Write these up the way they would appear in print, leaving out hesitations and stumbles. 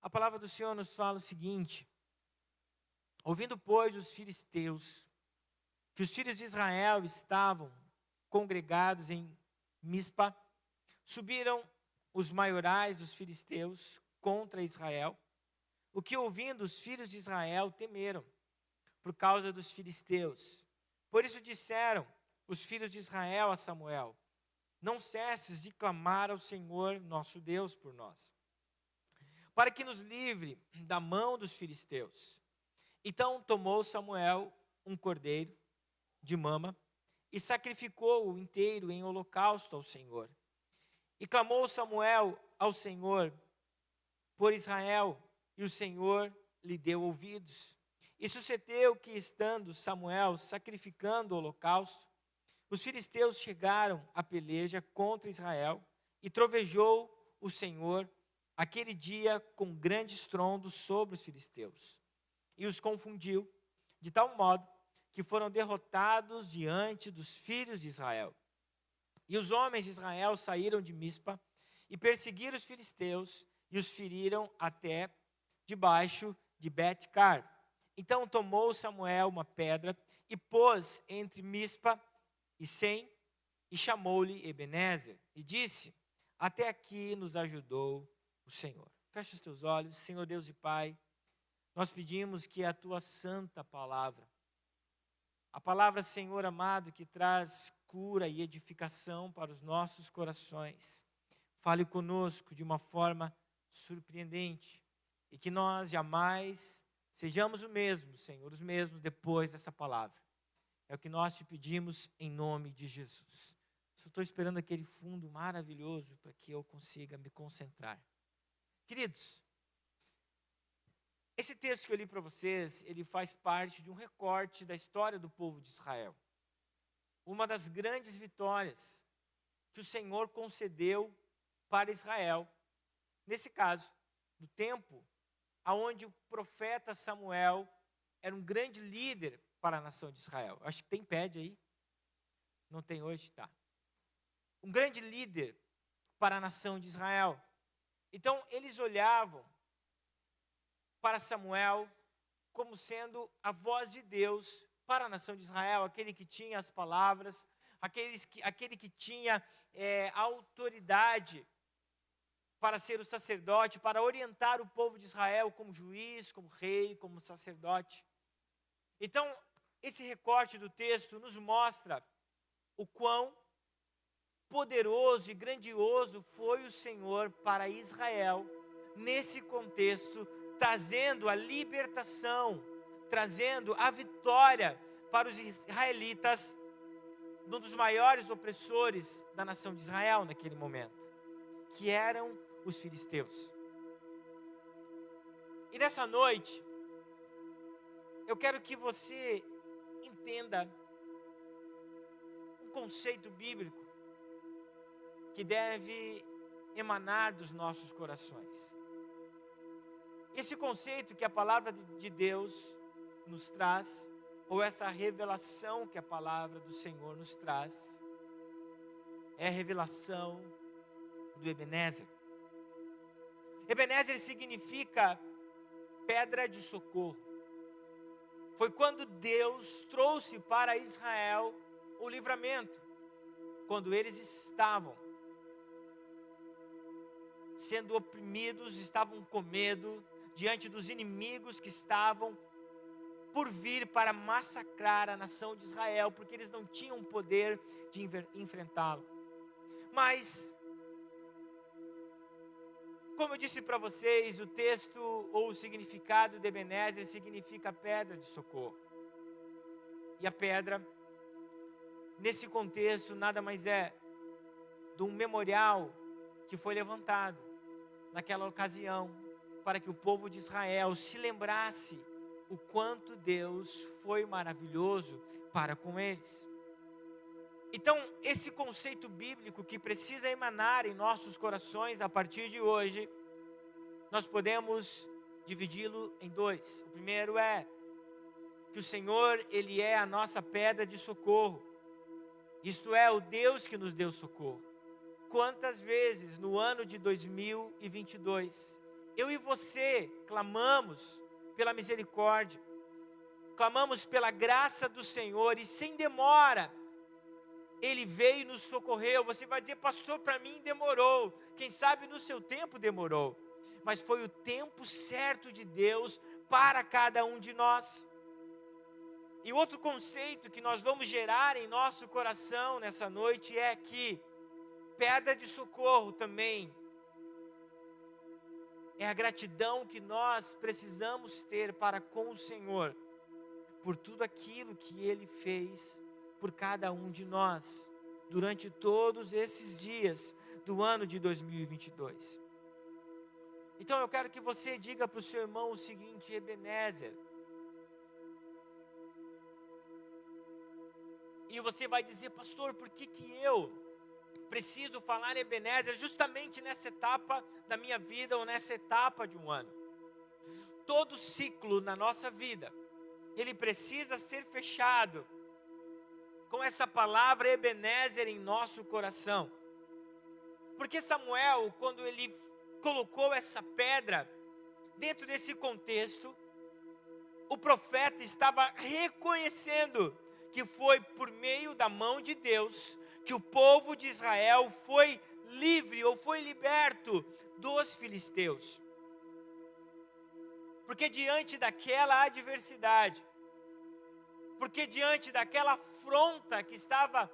A palavra do Senhor nos fala o seguinte: ouvindo, pois, os filisteus, que os filhos de Israel estavam congregados em Mispa, subiram os maiorais dos filisteus contra Israel, o que ouvindo os filhos de Israel temeram, por causa dos filisteus. Por isso disseram os filhos de Israel a Samuel: não cesses de clamar ao Senhor nosso Deus por nós, para que nos livre da mão dos filisteus. Então tomou Samuel um cordeiro de mama e sacrificou-o inteiro em holocausto ao Senhor. E clamou Samuel ao Senhor por Israel, e o Senhor lhe deu ouvidos. E sucedeu que, estando Samuel sacrificando o holocausto, os filisteus chegaram à peleja contra Israel, e trovejou o Senhor aquele dia com grande estrondo sobre os filisteus, e os confundiu, de tal modo que foram derrotados diante dos filhos de Israel. E os homens de Israel saíram de Mispa e perseguiram os filisteus e os feriram até debaixo de Bet-car. Então tomou Samuel uma pedra e pôs entre Mispa e Sem e chamou-lhe Ebenezer e disse: até aqui nos ajudou o Senhor. Feche os teus olhos. Senhor Deus e Pai, nós pedimos que a tua santa palavra, a palavra, Senhor amado, que traz cura e edificação para os nossos corações, fale conosco de uma forma surpreendente e que nós jamais sejamos os mesmos depois dessa palavra. É o que nós te pedimos em nome de Jesus. Só estou esperando aquele fundo maravilhoso para que eu consiga me concentrar. Queridos, esse texto que eu li para vocês, ele faz parte de um recorte da história do povo de Israel. Uma das grandes vitórias que o Senhor concedeu para Israel, nesse caso, no tempo onde o profeta Samuel era um grande líder para a nação de Israel. Acho que tem pede aí. Não tem hoje? Tá. Um grande líder para a nação de Israel. Então, eles olhavam para Samuel como sendo a voz de Deus para a nação de Israel, aquele que tinha as palavras, aquele que tinha a autoridade para ser o sacerdote, para orientar o povo de Israel como juiz, como rei, como sacerdote. Então, esse recorte do texto nos mostra o quão poderoso e grandioso foi o Senhor para Israel, nesse contexto, trazendo a libertação, trazendo a vitória para os israelitas, um dos maiores opressores da nação de Israel naquele momento, que eram os filisteus. E nessa noite, eu quero que você entenda um conceito bíblico que deve emanar dos nossos corações. Esse conceito que a palavra de Deus nos traz, ou essa revelação que a palavra do Senhor nos traz, é a revelação do Ebenezer. Ebenezer significa pedra de socorro. Foi quando Deus trouxe para Israel o livramento, quando eles estavam sendo oprimidos, estavam com medo, diante dos inimigos que estavam por vir para massacrar a nação de Israel, porque eles não tinham poder de enfrentá-lo. Mas, como eu disse para vocês, o texto ou o significado de Ebenezer significa pedra de socorro. E a pedra, nesse contexto, nada mais é de um memorial que foi levantado naquela ocasião, para que o povo de Israel se lembrasse o quanto Deus foi maravilhoso para com eles. Então, esse conceito bíblico que precisa emanar em nossos corações a partir de hoje, nós podemos dividi-lo em dois. O primeiro é que o Senhor, Ele é a nossa pedra de socorro. Isto é, o Deus que nos deu socorro. Quantas vezes no ano de 2022 eu e você clamamos pela misericórdia, clamamos pela graça do Senhor, e sem demora, Ele veio e nos socorreu. Você vai dizer: pastor, para mim demorou. Quem sabe no seu tempo demorou, mas foi o tempo certo de Deus para cada um de nós. E outro conceito que nós vamos gerar em nosso coração nessa noite é que pedra de socorro também é a gratidão que nós precisamos ter para com o Senhor, por tudo aquilo que Ele fez por cada um de nós, durante todos esses dias do ano de 2022. Então eu quero que você diga para o seu irmão o seguinte: Ebenezer. E você vai dizer: pastor, por que eu preciso falar Ebenezer justamente nessa etapa da minha vida, ou nessa etapa de um ano? Todo ciclo na nossa vida, ele precisa ser fechado com essa palavra Ebenezer em nosso coração. Porque Samuel, quando ele colocou essa pedra dentro desse contexto, o profeta estava reconhecendo que foi por meio da mão de Deus que o povo de Israel foi livre, ou foi liberto dos filisteus. Porque diante daquela adversidade, porque diante daquela afronta que estava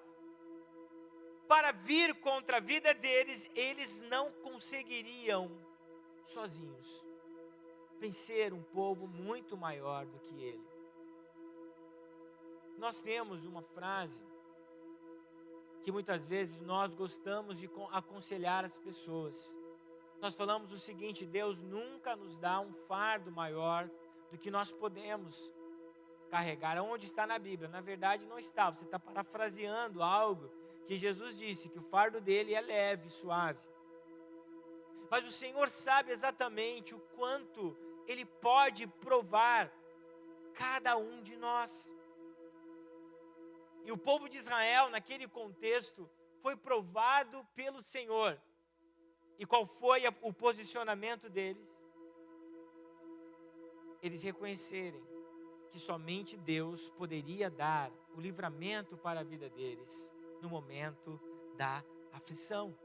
para vir contra a vida deles, eles não conseguiriam sozinhos vencer um povo muito maior do que ele. Nós temos uma frase que muitas vezes nós gostamos de aconselhar as pessoas. Nós falamos o seguinte: Deus nunca nos dá um fardo maior do que nós podemos carregar. Onde está na Bíblia? Na verdade não está, você está parafraseando algo que Jesus disse, que o fardo dele é leve e suave. Mas o Senhor sabe exatamente o quanto Ele pode provar cada um de nós. E o povo de Israel, naquele contexto, foi provado pelo Senhor. E qual foi o posicionamento deles? Eles reconhecerem que somente Deus poderia dar o livramento para a vida deles no momento da aflição.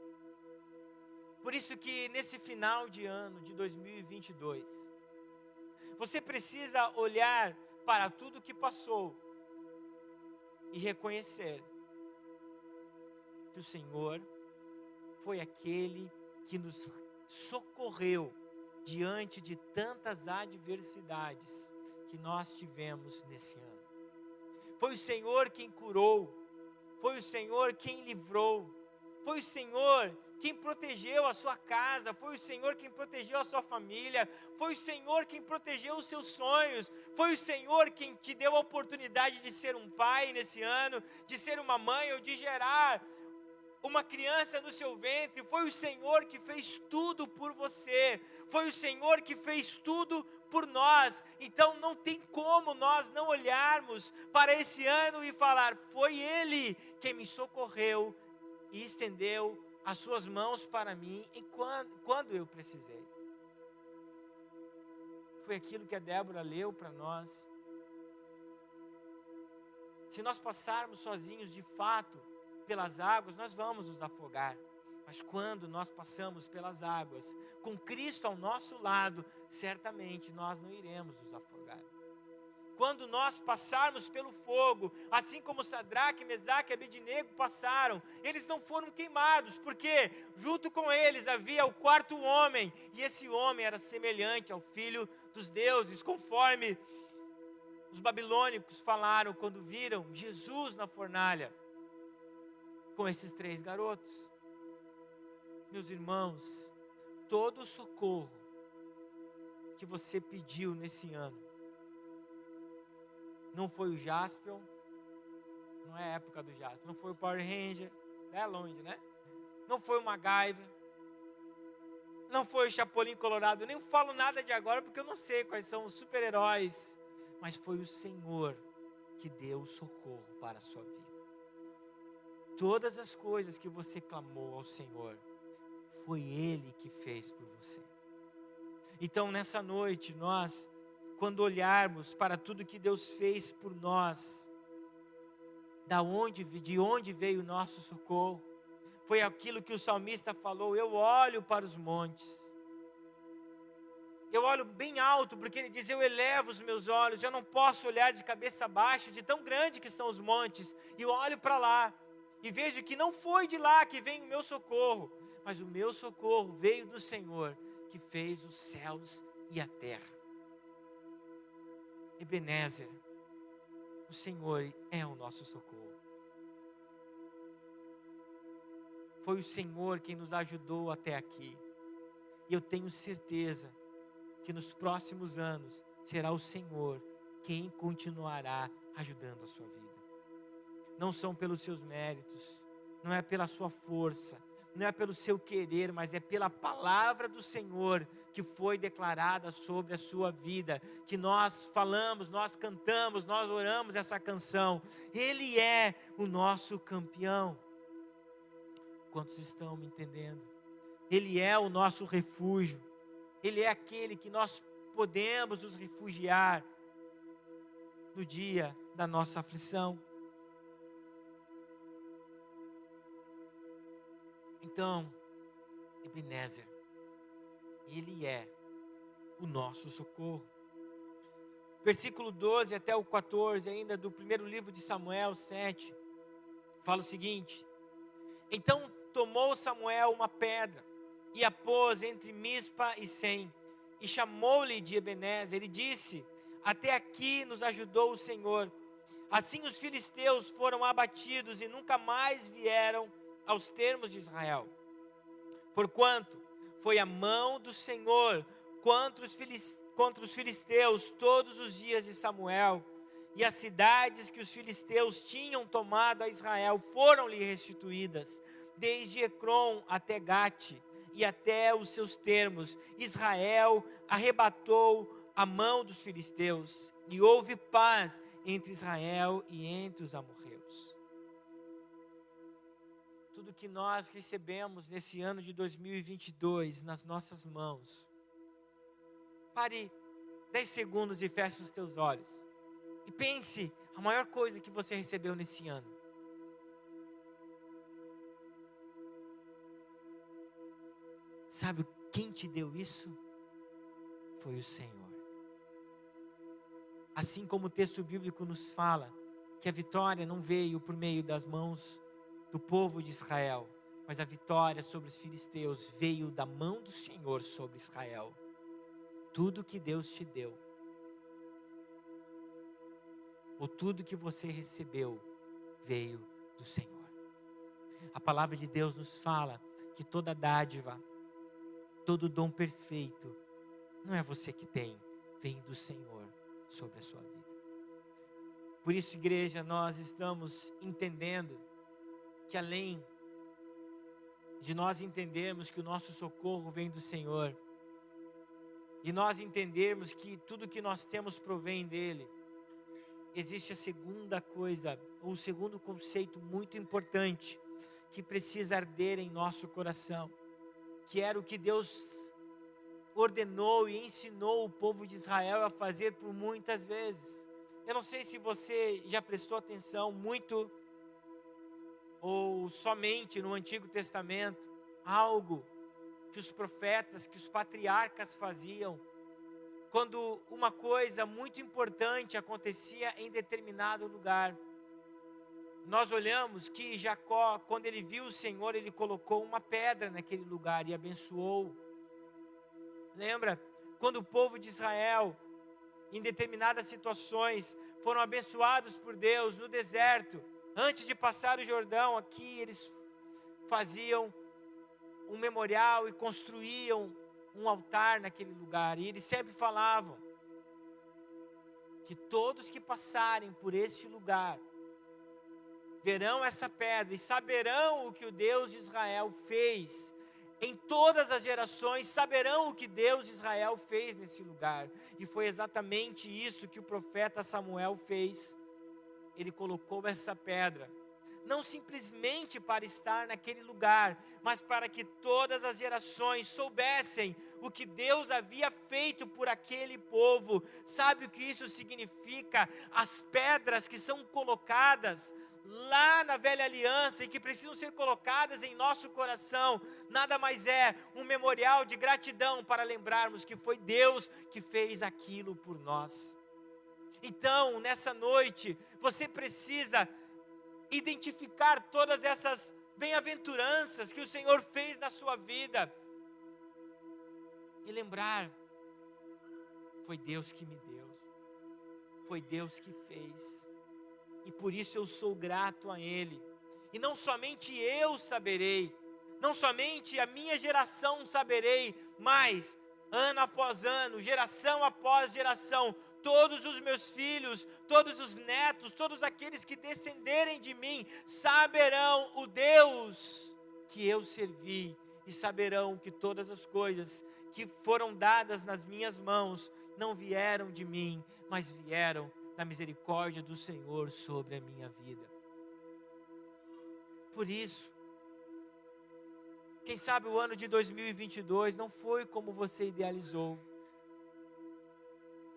Por isso que nesse final de ano de 2022, você precisa olhar para tudo que passou e reconhecer que o Senhor foi aquele que nos socorreu diante de tantas adversidades que nós tivemos nesse ano. Foi o Senhor quem curou, foi o Senhor quem livrou, foi o Senhor quem protegeu a sua casa, foi o Senhor quem protegeu a sua família, foi o Senhor quem protegeu os seus sonhos, foi o Senhor quem te deu a oportunidade de ser um pai nesse ano, de ser uma mãe ou de gerar uma criança no seu ventre. Foi o Senhor que fez tudo por você, foi o Senhor que fez tudo por nós. Então não tem como nós não olharmos para esse ano e falar: foi Ele quem me socorreu e estendeu as suas mãos para mim quando eu precisei. Foi aquilo que a Débora leu para nós. Se nós passarmos sozinhos de fato pelas águas, nós vamos nos afogar. Mas quando nós passamos pelas águas, com Cristo ao nosso lado, certamente nós não iremos nos afogar. Quando nós passarmos pelo fogo, assim como Sadraque, Mesaque e Abednego passaram, eles não foram queimados, porque junto com eles havia o quarto homem, e esse homem era semelhante ao Filho dos deuses, conforme os babilônicos falaram quando viram Jesus na fornalha, com esses 3 garotos. Meus irmãos, todo o socorro que você pediu nesse ano, não foi o Jaspion, não é a época do Jaspion, não foi o Power Ranger, é longe, né? Não foi o MacGyver, não foi o Chapolin Colorado. Eu nem falo nada de agora porque eu não sei quais são os super-heróis, mas foi o Senhor que deu o socorro para a sua vida. Todas as coisas que você clamou ao Senhor, foi Ele que fez por você. Então, nessa noite, nós, quando olharmos para tudo que Deus fez por nós, de onde veio o nosso socorro? Foi aquilo que o salmista falou: eu olho para os montes. Eu olho bem alto, porque ele diz: eu elevo os meus olhos, eu não posso olhar de cabeça baixa, de tão grande que são os montes. E eu olho para lá, e vejo que não foi de lá que vem o meu socorro, mas o meu socorro veio do Senhor, que fez os céus e a terra. Ebenezer, o Senhor é o nosso socorro. Foi o Senhor quem nos ajudou até aqui. E eu tenho certeza que nos próximos anos será o Senhor quem continuará ajudando a sua vida. Não são pelos seus méritos, não é pela sua força, não é pelo seu querer, mas é pela palavra do Senhor que foi declarada sobre a sua vida, que nós falamos, nós cantamos, nós oramos essa canção. Ele é o nosso campeão. Quantos estão me entendendo? Ele é o nosso refúgio. Ele é aquele que nós podemos nos refugiar no dia da nossa aflição. Então, Ebenezer, ele é o nosso socorro. Versículo 12 até o 14, ainda do primeiro livro de Samuel 7, fala o seguinte: então tomou Samuel uma pedra e a pôs entre Mispa e Sem, e chamou-lhe de Ebenezer, e disse: até aqui nos ajudou o Senhor. Assim os filisteus foram abatidos e nunca mais vieram aos termos de Israel. Porquanto foi a mão do Senhor contra os filisteus todos os dias de Samuel, e as cidades que os filisteus tinham tomado a Israel foram-lhe restituídas, desde Ecrom até Gate e até os seus termos. Israel arrebatou a mão dos filisteus, e houve paz entre Israel e entre os amorreus. Tudo que nós recebemos nesse ano de 2022 nas nossas mãos. Pare 10 segundos e feche os teus olhos. E pense a maior coisa que você recebeu nesse ano. Sabe quem te deu isso? Foi o Senhor. Assim como o texto bíblico nos fala que a vitória não veio por meio das mãos do povo de Israel, mas a vitória sobre os filisteus veio da mão do Senhor sobre Israel. Tudo que Deus te deu, ou tudo que você recebeu, veio do Senhor. A palavra de Deus nos fala que toda dádiva, todo dom perfeito, não é você que tem, vem do Senhor sobre a sua vida. Por isso, igreja, nós estamos entendendo que além de nós entendermos que o nosso socorro vem do Senhor, e nós entendermos que tudo que nós temos provém dele, existe a segunda coisa, ou o segundo conceito muito importante, que precisa arder em nosso coração, que era o que Deus ordenou e ensinou o povo de Israel a fazer por muitas vezes. Eu não sei se você já prestou atenção muito, ou somente no Antigo Testamento, algo que os profetas, que os patriarcas faziam, quando uma coisa muito importante acontecia em determinado lugar. Nós olhamos que Jacó, quando ele viu o Senhor, ele colocou uma pedra naquele lugar e abençoou. Lembra? Quando o povo de Israel, em determinadas situações, foram abençoados por Deus no deserto, antes de passar o Jordão, aqui eles faziam um memorial e construíam um altar naquele lugar. E eles sempre falavam que todos que passarem por este lugar verão essa pedra e saberão o que o Deus de Israel fez. Em todas as gerações saberão o que Deus de Israel fez nesse lugar. E foi exatamente isso que o profeta Samuel fez. Ele colocou essa pedra não simplesmente para estar naquele lugar, mas para que todas as gerações soubessem o que Deus havia feito por aquele povo. Sabe o que isso significa? As pedras que são colocadas lá na velha aliança e que precisam ser colocadas em nosso coração, nada mais é um memorial de gratidão para lembrarmos que foi Deus que fez aquilo por nós. Então, nessa noite, você precisa identificar todas essas bem-aventuranças que o Senhor fez na sua vida e lembrar: foi Deus que me deu, foi Deus que fez, e por isso eu sou grato a Ele. E não somente eu saberei, não somente a minha geração saberei, mas ano após ano, geração após geração, todos os meus filhos, todos os netos, todos aqueles que descenderem de mim, saberão o Deus que eu servi, e saberão que todas as coisas que foram dadas nas minhas mãos, não vieram de mim, mas vieram da misericórdia do Senhor sobre a minha vida. Por isso, quem sabe o ano de 2022 não foi como você idealizou,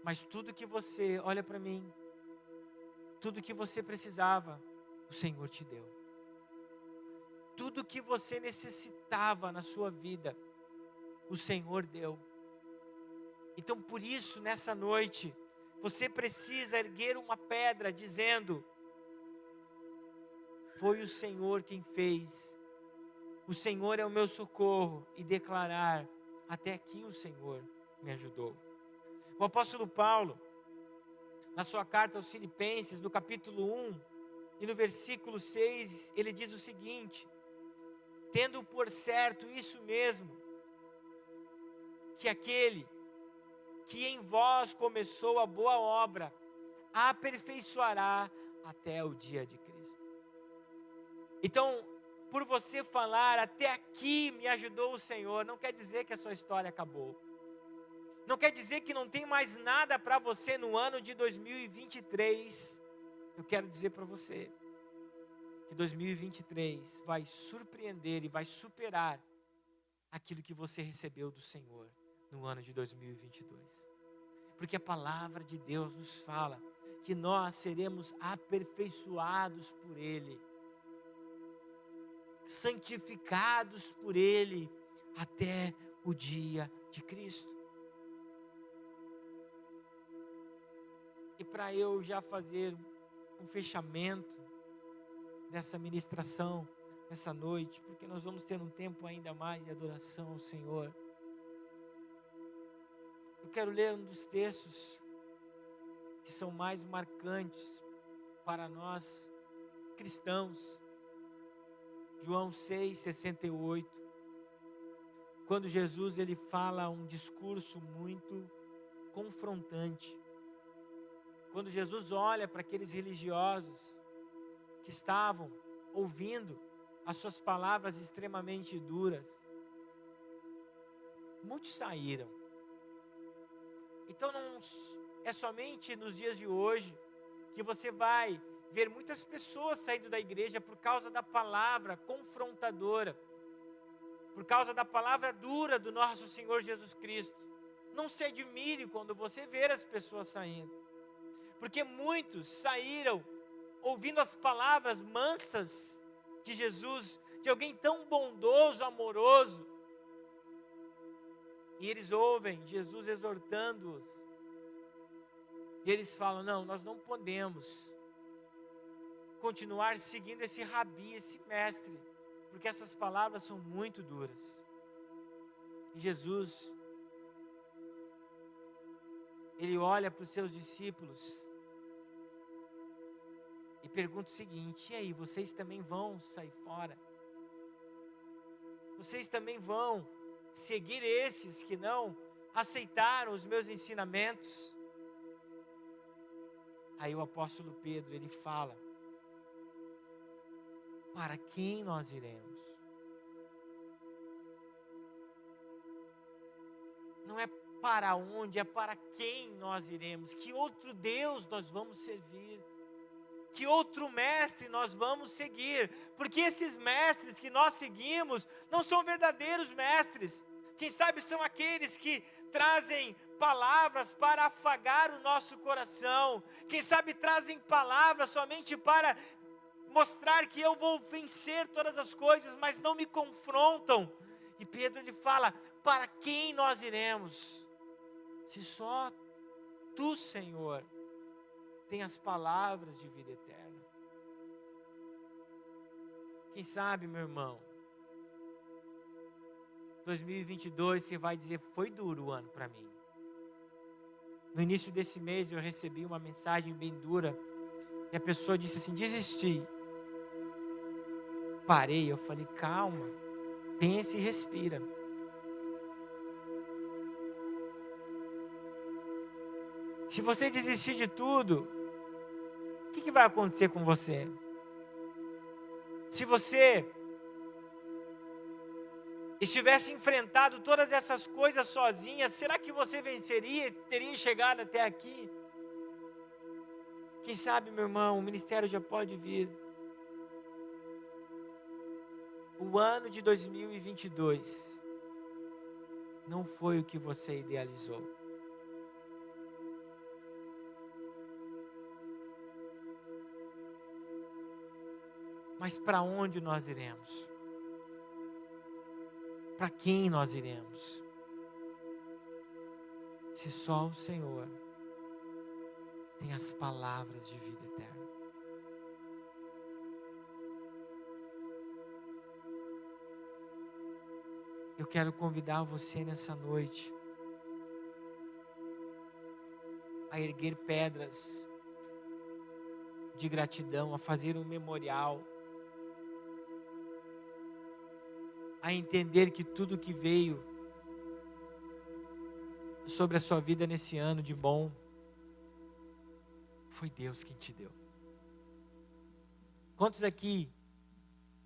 mas tudo que você, olha para mim, tudo que você precisava, o Senhor te deu. Tudo que você necessitava na sua vida, o Senhor deu. Então por isso, nessa noite, você precisa erguer uma pedra dizendo: foi o Senhor quem fez, o Senhor é o meu socorro, e declarar: até aqui o Senhor me ajudou. O apóstolo Paulo, na sua carta aos Filipenses, no capítulo 1 e no versículo 6, ele diz o seguinte: tendo por certo isso mesmo, que aquele que em vós começou a boa obra, a aperfeiçoará até o dia de Cristo. Então, por você falar: até aqui me ajudou o Senhor, não quer dizer que a sua história acabou. Não quer dizer que não tem mais nada para você no ano de 2023. Eu quero dizer para você que 2023 vai surpreender e vai superar aquilo que você recebeu do Senhor no ano de 2022. Porque a palavra de Deus nos fala que nós seremos aperfeiçoados por Ele, santificados por Ele, até o dia de Cristo. E para eu já fazer um fechamento dessa ministração, nessa noite, porque nós vamos ter um tempo ainda mais de adoração ao Senhor, eu quero ler um dos textos que são mais marcantes para nós cristãos. João 6,68, quando Jesus ele fala um discurso muito confrontante. Quando Jesus olha para aqueles religiosos que estavam ouvindo as suas palavras extremamente duras, muitos saíram. Então não é somente nos dias de hoje que você vai ver muitas pessoas saindo da igreja por causa da palavra confrontadora, por causa da palavra dura do nosso Senhor Jesus Cristo. Não se admire quando você ver as pessoas saindo, porque muitos saíram ouvindo as palavras mansas de Jesus, de alguém tão bondoso, amoroso, e eles ouvem Jesus exortando-os, e eles falam: não, nós não podemos continuar seguindo esse rabi, esse mestre, porque essas palavras são muito duras. E Jesus, ele olha para os seus discípulos e pergunta o seguinte: e aí, vocês também vão sair fora? Vocês também vão seguir esses que não aceitaram os meus ensinamentos? Aí o apóstolo Pedro, ele fala: para quem nós iremos? Não é para onde, é para quem nós iremos. Que outro Deus nós vamos servir? que outro mestre nós vamos seguir, porque esses mestres que nós seguimos não são verdadeiros mestres. Quem sabe são aqueles que trazem palavras para afagar o nosso coração, quem sabe trazem palavras somente para mostrar que eu vou vencer todas as coisas, mas não me confrontam. E Pedro ele fala: para quem nós iremos? Se só tu, Senhor, tem as palavras de vida eterna. Quem sabe, meu irmão, 2022 você vai dizer: foi duro o ano para mim. No início desse mês eu recebi uma mensagem bem dura, e a pessoa disse assim: desisti. Parei, eu falei: calma, pense e respira. Se você desistir de tudo, o que vai acontecer com você? Se você estivesse enfrentado todas essas coisas sozinha, será que você venceria, teria chegado até aqui? Quem sabe, meu irmão, o ministério já pode vir. O ano de 2022 não foi o que você idealizou. Mas para onde nós iremos? Para quem nós iremos? Se só o Senhor tem as palavras de vida eterna. Eu quero convidar você nessa noite a erguer pedras de gratidão, a fazer um memorial, a entender que tudo que veio sobre a sua vida nesse ano de bom, foi Deus quem te deu. Quantos aqui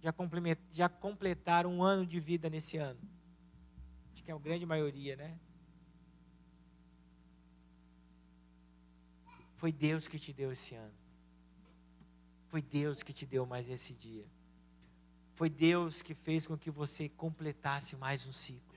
já completaram um ano de vida nesse ano? Acho que é a grande maioria, né? Foi Deus que te deu esse ano. Foi Deus que te deu mais esse dia. Foi Deus que fez com que você completasse mais um ciclo.